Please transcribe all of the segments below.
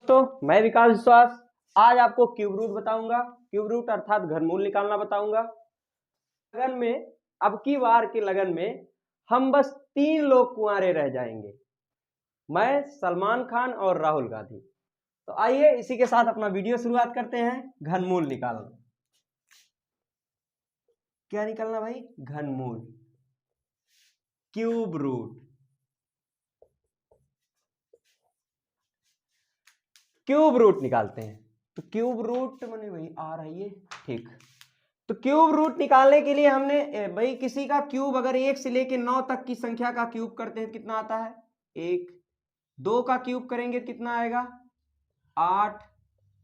तो मैं विकास विश्वास आज आपको क्यूब रूट बताऊंगा। क्यूब रूट अर्थात घनमूल निकालना बताऊंगा। लगन में अब की बार के लगन में हम बस 3 लोग कुंवारे रह जाएंगे, मैं, सलमान खान और राहुल गांधी। तो आइए इसी के साथ अपना वीडियो शुरुआत करते हैं। घनमूल निकालना। क्या निकालना भाई? घनमूल, क्यूब रूट। क्यूब रूट निकालते हैं। तो क्यूब रूट मैंने वही आ रही है, ठीक। तो क्यूब रूट निकालने के लिए हमने भाई किसी का क्यूब अगर 1 से लेके 9 तक की संख्या का क्यूब करते हैं कितना आता है? 1। 2 का क्यूब करेंगे कितना आएगा? 8।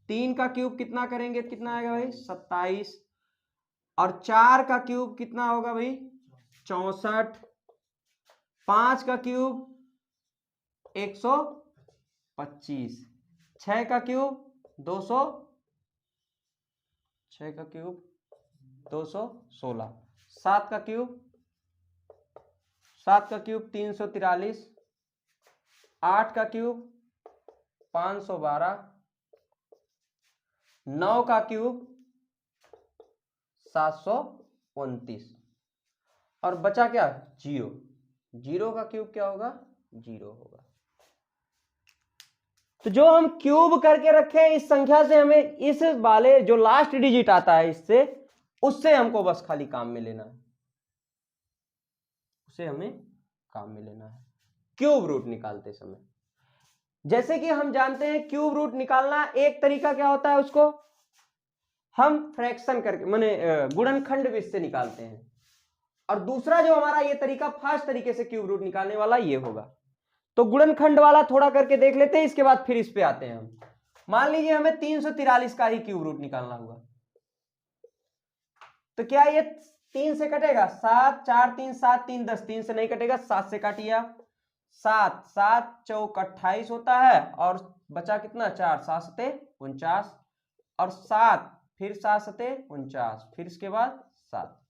3 का क्यूब कितना करेंगे कितना आएगा भाई? 27। और 4 का क्यूब कितना होगा भाई? 64। 5 का क्यूब 125। 6 का क्यूब 200। 6 का क्यूब 216। 7 का क्यूब 343। 8 का क्यूब 512। 9 का क्यूब 729। और बचा क्या? 0। 0 का क्यूब क्या होगा? 0 होगा। तो जो हम क्यूब करके रखे इस संख्या से हमें इस वाले जो लास्ट डिजिट आता है इससे, उससे हमको बस खाली काम में लेना है, उसे हमें काम में लेना है क्यूब रूट निकालते समय। जैसे कि हम जानते हैं क्यूब रूट निकालना एक तरीका क्या होता है, उसको हम फ्रैक्शन करके माने गुणनखंड विधि से निकालते हैं। और दूसरा जो हमारा ये तरीका फास्ट तरीके से क्यूब रूट निकालने वाला ये होगा। तो गुणनखंड वाला थोड़ा करके देख लेते हैं, इसके बाद फिर इस पे आते हैं हम। मान लीजिए हमें 343 का ही क्यूब रूट निकालना होगा। तो क्या ये 3 से कटेगा? 7 4 3 7 3 10। 3 से नहीं कटेगा, 7 से काटिए आप। 7 7 चौक 28 होता है और बचा कितना? 4 7 सते 49 और 7 फिर 7 सते 49 फिर इसके बाद 7।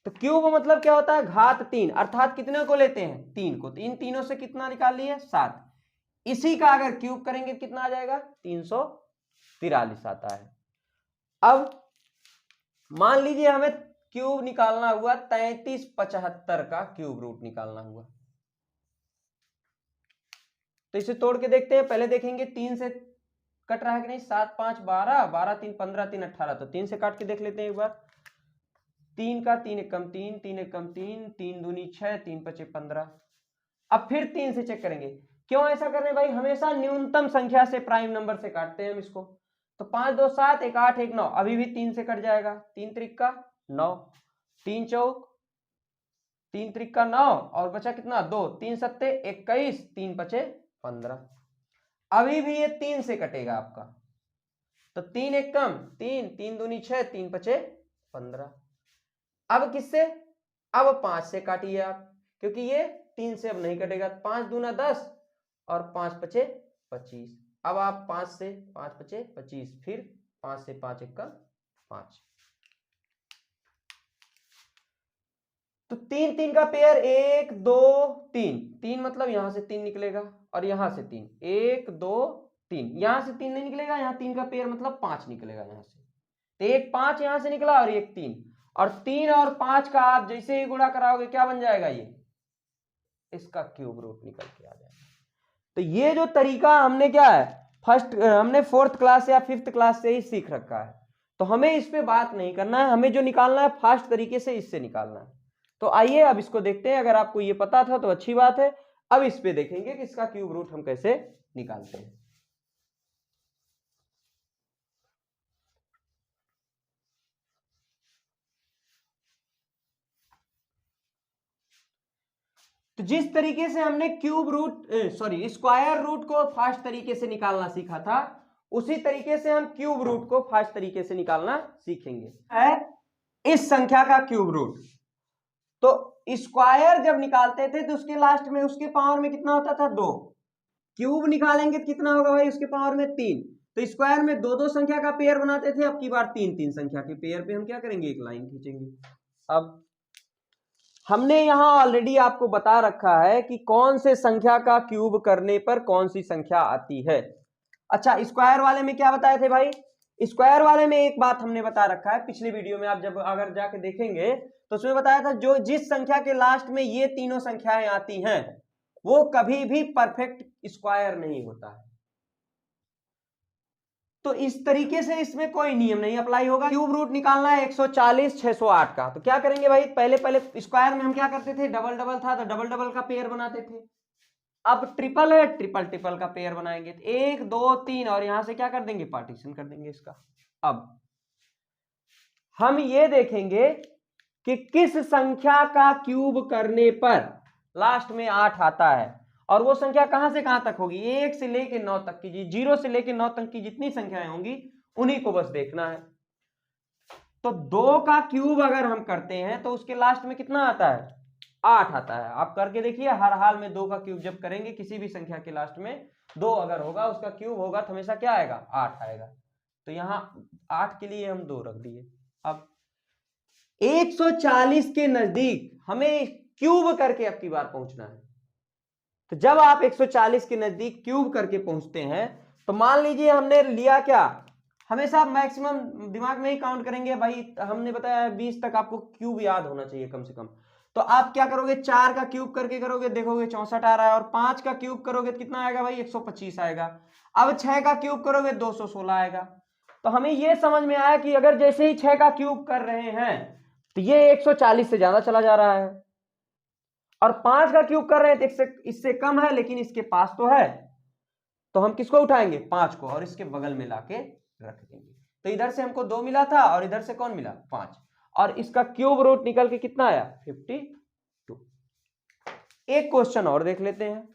तो क्यूब मतलब क्या होता है? घात 3 अर्थात कितने को लेते हैं? 3 को। तो इन तीनों से कितना निकाल लिए? 7। इसी का अगर क्यूब करेंगे कितना आ जाएगा? 343 आता है। अब मान लीजिए हमें क्यूब निकालना हुआ 3375 का क्यूब रूट निकालना हुआ। तो इसे तोड़ के देखते हैं। पहले देखेंगे 3 से कट रहा है कि नहीं। 7 5 12 12 3 15 3 18। तो 3 से काट के देख लेते हैं एक बार। 3 का 3 एकम 3 3 एकम 3 3 दूनी 6 3 पचे 15। अब फिर 3 से चेक करेंगे। क्यों ऐसा कर रहे हैं भाई? हमेशा न्यूनतम संख्या से प्राइम नंबर से काटते हैं हम इसको। तो 5 2 7 1 8 1 9। अभी भी 3 से कट जाएगा। 3 त्रिक का 9 3 चौक 3 त्रिक का 9 और बचा कितना? 2 3 सत्ते 21 3 पचे 15। अभी भी ये 3 से कटेगा आपका। तो 3 एक कम 3 3 दूनी 6 3 पचे 15। अब किससे? अब 5 से काटिए आप, क्योंकि ये 3 से अब नहीं कटेगा। 5 दूना 10 और 5 पचे 25। अब आप 5 से 5 पचे 25 फिर 5 से 5 एक का 5। तो 3 3 का पेयर 1 2 3 3 मतलब यहां से 3 निकलेगा और यहां से 3 1 2 3। यहां से 3 नहीं निकलेगा, यहां 3 का पेयर मतलब 5 निकलेगा यहां से। तो एक 5 यहां से निकला और एक 3। और 3 और 5 का आप जैसे ही गुणा कराओगे क्या बन जाएगा? ये इसका क्यूब रूट निकल के आ जाएगा। तो ये जो तरीका हमने क्या है हमने 4th क्लास या 5th क्लास से ही सीख रखा है। तो हमें इस पे बात नहीं करना है, हमें जो निकालना है फास्ट तरीके से इससे निकालना है। तो आइए अब इसको देखते हैं। अगर आपको ये पता था तो अच्छी बात है। अब इस पे देखेंगे कि इसका क्यूब रूट हम कैसे निकालते हैं। तो जिस तरीके से हमने क्यूब रूट स्क्वायर रूट को फास्ट तरीके से निकालना सीखा था, उसी तरीके से हम क्यूब रूट को फास्ट तरीके से निकालना सीखेंगे। है इस संख्या का क्यूब रूट। तो स्क्वायर जब निकालते थे तो उसके लास्ट में उसके पावर में कितना होता था? 2। क्यूब निकालेंगे तो कितना होगा भाई? उसके पावर में 3। तो स्क्वायर में 2 2 संख्या का पेयर बनाते थे, अब की बार 3 3 संख्या के पेयर पे हम क्या करेंगे? एक लाइन खींचेंगे। अब हमने यहां ऑलरेडी आपको बता रखा है कि कौन से संख्या का क्यूब करने पर कौन सी संख्या आती है। अच्छा स्क्वायर वाले में क्या बताए थे भाई, स्क्वायर वाले में एक बात हमने बता रखा है पिछले वीडियो में, आप जब अगर जाके देखेंगे तो उसमें बताया था जो जिस संख्या के लास्ट में ये तीनों संख्याएं आती हैं वो कभी भी परफेक्ट स्क्वायर नहीं होता है। तो इस तरीके से इसमें कोई नियम नहीं अप्लाई होगा। क्यूब रूट निकालना है 140 608 का, तो क्या करेंगे भाई, पहले स्क्वायर में हम क्या करते थे, डबल डबल था तो डबल डबल का पेयर बनाते थे। अब ट्रिपल है, ट्रिपल ट्रिपल का पेयर बनाएंगे, 1 2 3 और यहां से क्या कर देंगे, पार्टीशन कर देंगे इसका। अब हम ये देखेंगे कि किस संख्या का क्यूब करने पर लास्ट में 8 आता है, और वो संख्या कहां से कहां तक होगी, 1 से लेके 9 तक की, 0 से लेके 9 तक की जितनी संख्याएं होंगी उन्हीं को बस देखना है। तो 2 का क्यूब अगर हम करते हैं तो उसके लास्ट में कितना आता है, 8 आता है। आप करके देखिए, हर हाल में 2 का क्यूब जब करेंगे किसी भी संख्या के लास्ट में 2 अगर होगा उसका क्यूब होगा तो हमेशा क्या आएगा, 8 आएगा। तो यहां 8 के लिए हम 2 रख दिए। अब 140 के नजदीक हमें क्यूब करके अब की बार पहुंचना है। तो जब आप 140 के नजदीक क्यूब करके पहुंचते हैं तो मान लीजिए हमने लिया क्या, हमेशा मैक्सिमम दिमाग में ही काउंट करेंगे भाई, हमने बताया 20 तक आपको क्यूब याद होना चाहिए कम से कम। तो आप क्या करोगे, 4 का क्यूब करके करोगे, देखोगे 64 आ रहा है, और 5 का क्यूब करोगे तो कितना आएगा भाई, 125 आएगा। अब 6 का क्यूब करोगे 216 आएगा। तो हमें यह समझ में आया कि अगर जैसे ही 6 का क्यूब कर रहे हैं तो ये 140 से ज्यादा चला जा रहा है, और 5 का क्यूब कर रहे हैं तो इससे कम है लेकिन इसके पास तो है, तो हम किसको उठाएंगे, 5 को, और इसके बगल में लाके रख देंगे। तो इधर से हमको 2 मिला था और इधर से कौन मिला, 5, और इसका क्यूब रूट निकल के कितना आया, 52। एक क्वेश्चन और देख लेते हैं,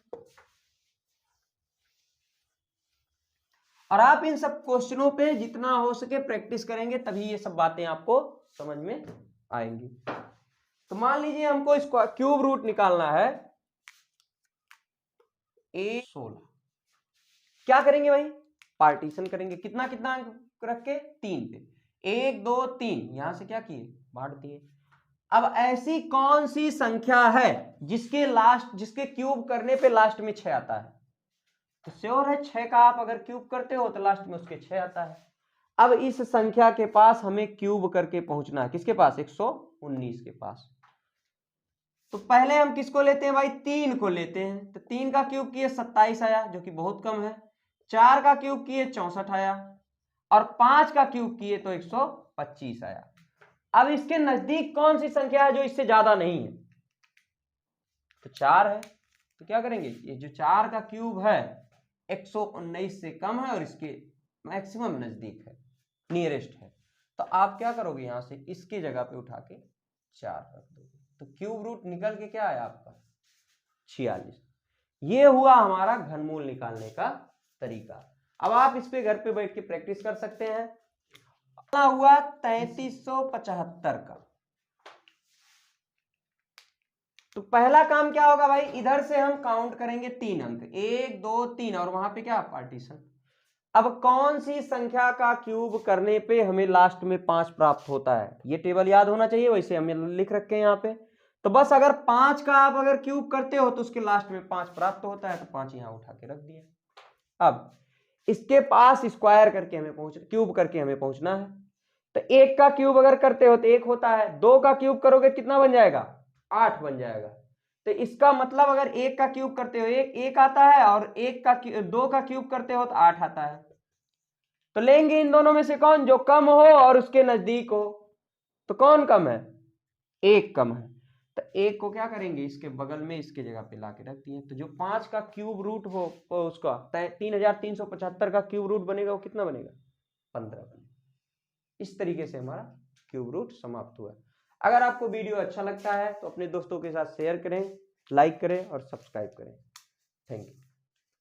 और आप इन सब क्वेश्चनों पे जितना हो सके प्रैक्टिस करेंगे तभी ये सब बातें आपको समझ में आएंगी। तो मान लीजिए हमको इसको क्यूब रूट निकालना है 16, क्या करेंगे भाई, पार्टीशन करेंगे, कितना कितना रख के, 3 पे, 1 2 3, यहां से क्या किए, बांट दिए। अब ऐसी कौन सी संख्या है जिसके क्यूब करने पे लास्ट में 6 आता है, तो श्योर है 6 का आप अगर क्यूब करते हो तो लास्ट में उसके 6 आता है। अब इस संख्या के पास हमें क्यूब करके पहुंचना है, किसके पास, 119 के पास। तो पहले हम किसको लेते हैं भाई, 3 को लेते हैं, तो 3 का क्यूब किए 27 आया जो कि बहुत कम है, 4 का क्यूब किए 64 आया, और 5 का क्यूब किए तो 125 आया। अब इसके नजदीक कौन सी संख्या है जो इससे ज्यादा नहीं है, तो 4 है। तो क्या करेंगे, ये जो 4 का क्यूब है 119 से कम है और इसके मैक्सिमम नजदीक है, नियरेस्ट है, तो आप क्या करोगे, यहां से इसके जगह पे उठा के 4 रख दोगे, तो क्यूब रूट निकल के क्या आया आपका, 46। ये हुआ हमारा घनमूल निकालने का तरीका। अब आप इस पे घर पे बैठ के प्रैक्टिस कर सकते हैं। हुआ 3375 का, तो पहला काम क्या होगा भाई, इधर से हम काउंट करेंगे 3 अंक, 1 2 3, और वहां पे क्या, पार्टीशन। अब कौन सी संख्या का क्यूब करने पे हमें लास्ट में 5 प्राप्त होता है, ये टेबल याद होना चाहिए, वैसे हमें लिख रखे हैं यहाँ पे। तो बस अगर 5 का आप अगर क्यूब करते हो तो उसके लास्ट में 5 प्राप्त होता है, तो 5 यहां उठा के रख दिया। अब इसके पास स्क्वायर करके हमें क्यूब करके हमें पहुंचना है। तो 1 का क्यूब अगर करते हो तो 1 होता है, 2 का क्यूब करोगे कितना बन जाएगा, 8 बन जाएगा। तो इसका मतलब अगर 1 का क्यूब करते हो 1 आता है, और 2 का क्यूब करते हो तो 8 आता है। तो लेंगे इन दोनों में से कौन, जो कम हो और उसके नजदीक हो, तो कौन कम है, 1 कम है। तो 1 को क्या करेंगे, इसके बगल में इसके जगह पे ला के रख दिए। तो जो 5 का क्यूब रूट हो उसका 3375 का क्यूब रूट बनेगा, वो कितना बनेगा, 15 बनेगा। इस तरीके से हमारा क्यूब रूट समाप्त हुआ। अगर आपको वीडियो अच्छा लगता है तो अपने दोस्तों के साथ शेयर करें, लाइक करें और सब्सक्राइब करें। Thank you.